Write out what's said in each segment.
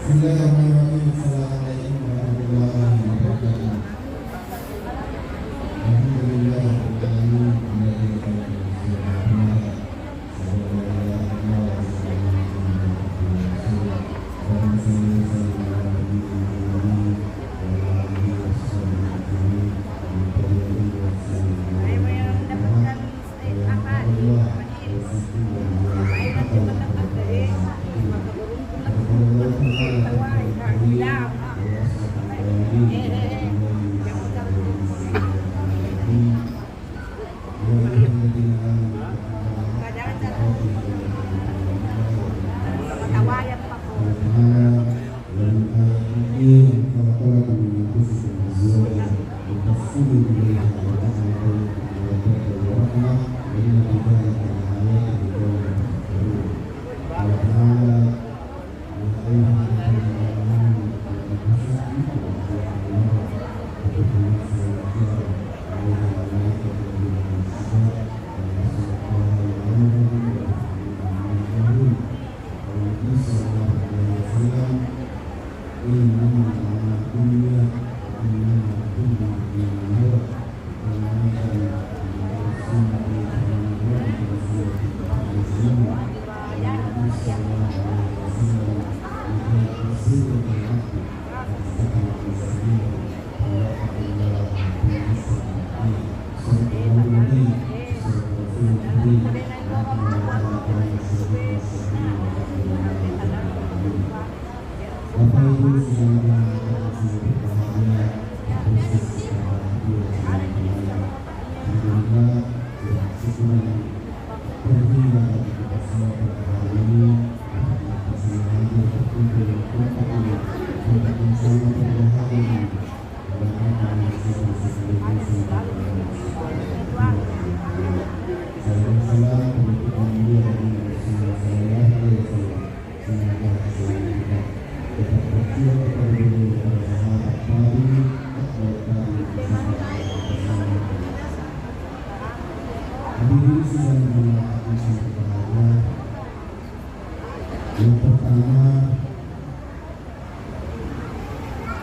Bismillahirrahmanirrahim. Assalamualaikum warahmatullahi wabarakatuh. Alhamdulillah yang pertama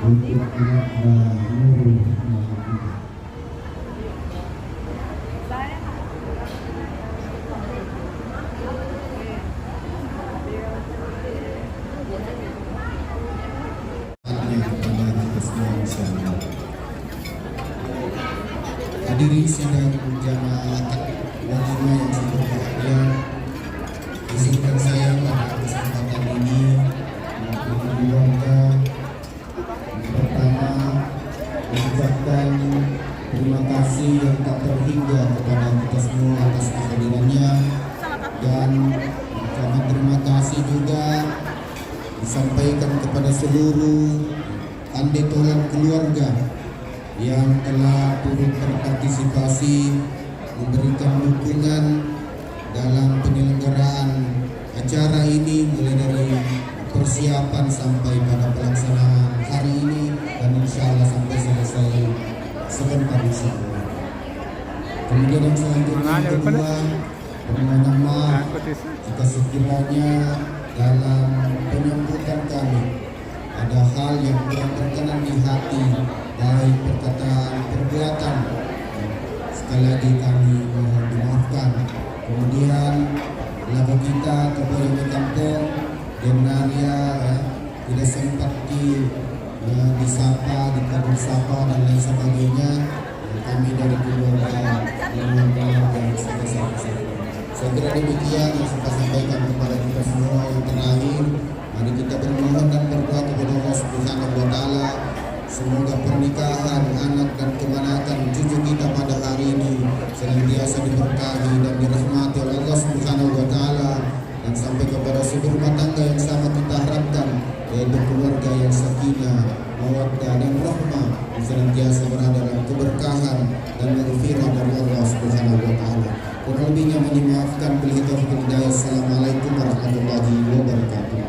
untuk anak Nurul hadirin sidang jamaah walimah yang berbahagia, izinkan saya pada kesempatan ini mewakili keluarga pertama mengucapkan terima kasih yang tak terhingga kepada kita semua atas kehadirannya, dan ucapan terima kasih juga disampaikan kepada seluruh andai Tuhan keluarga yang telah turut berpartisipasi memberikan dukungan dalam penyelenggaraan acara ini, mulai dari persiapan sampai pada pelaksanaan hari ini, dan insya Allah sampai selesai sebentar insyaallah. Kemudian yang selanjutnya kedua, permohonan maaf jika sekiranya dalam penyambutan kami ada hal yang kurang berkenan di hati, baik perkataan perbuatan, sekali lagi kami mohon dimaafkan. Kemudian lagu kita kepada kampung Genaria tidak sempat disapa, dikabul sapa dan lain sebagainya. Kami dari keluarga yang sebesar-besarnya. Saya kira demikian yang saya sampaikan kepada kita semua. Yang terakhir, mari kita bermohon dan berdoa kepada Allah Subhanahu wa Ta'ala, semoga pernikahan anak dan keponakan cucu kita pada hari ini senantiasa diberkahi dan dirahmati oleh Allah Subhanahu wa Ta'ala, dan sampai kepada seluruh rumah tangga yang sangat kita harapkan, yaitu keluarga yang sakinah, mawaddah dan rahmah, yang senantiasa berada dalam keberkahan dan maghfirah dari Allah Subhanahu wa taala. Kurang lebihnya mohon dimaafkan. Billahi taufiq wal hidayah. Assalamualaikum warahmatullahi wabarakatuh.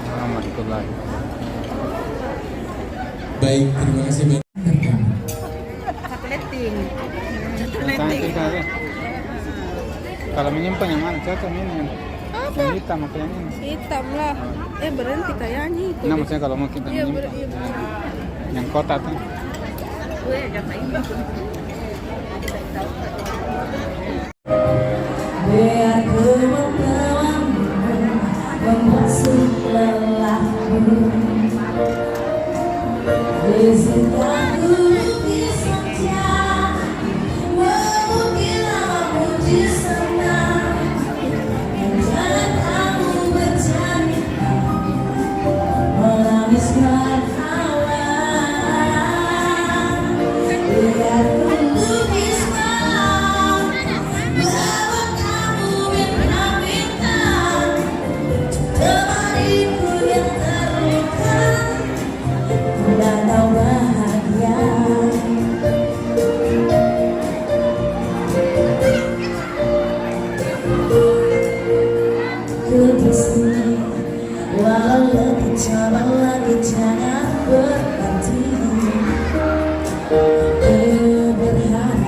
Warahmatullahi. Baik, terima kasih banyak. Cantik kali. Kalau menyimpan yang mana? Cocok ini yang hitam atau yang ini? Hitam lah. Berhenti kayaknya itu. Nah, maksudnya kalau mau kita menyimpan yang kotak tuh. Biar kemampuanmu membasuh lelahmu, izinkan ku lukis saja, mungkin lama puji senang, jangan kamu berjanji menangiskan awan. Biar ku lukis malam bahwa kamu bintang-bintang, temaniku yang terluka dan kau bahagia. Ku di sini walau lebih coba lagi, jangan berhenti. Ku berharap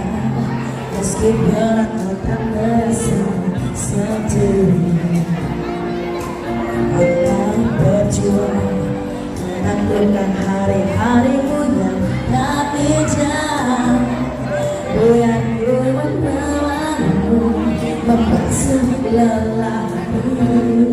meski berat kau tak merasa sendiri, akan berjuang menaklukan hari-harimu yang tak bijak. Biar ku menemanimu membasuh lelahmu.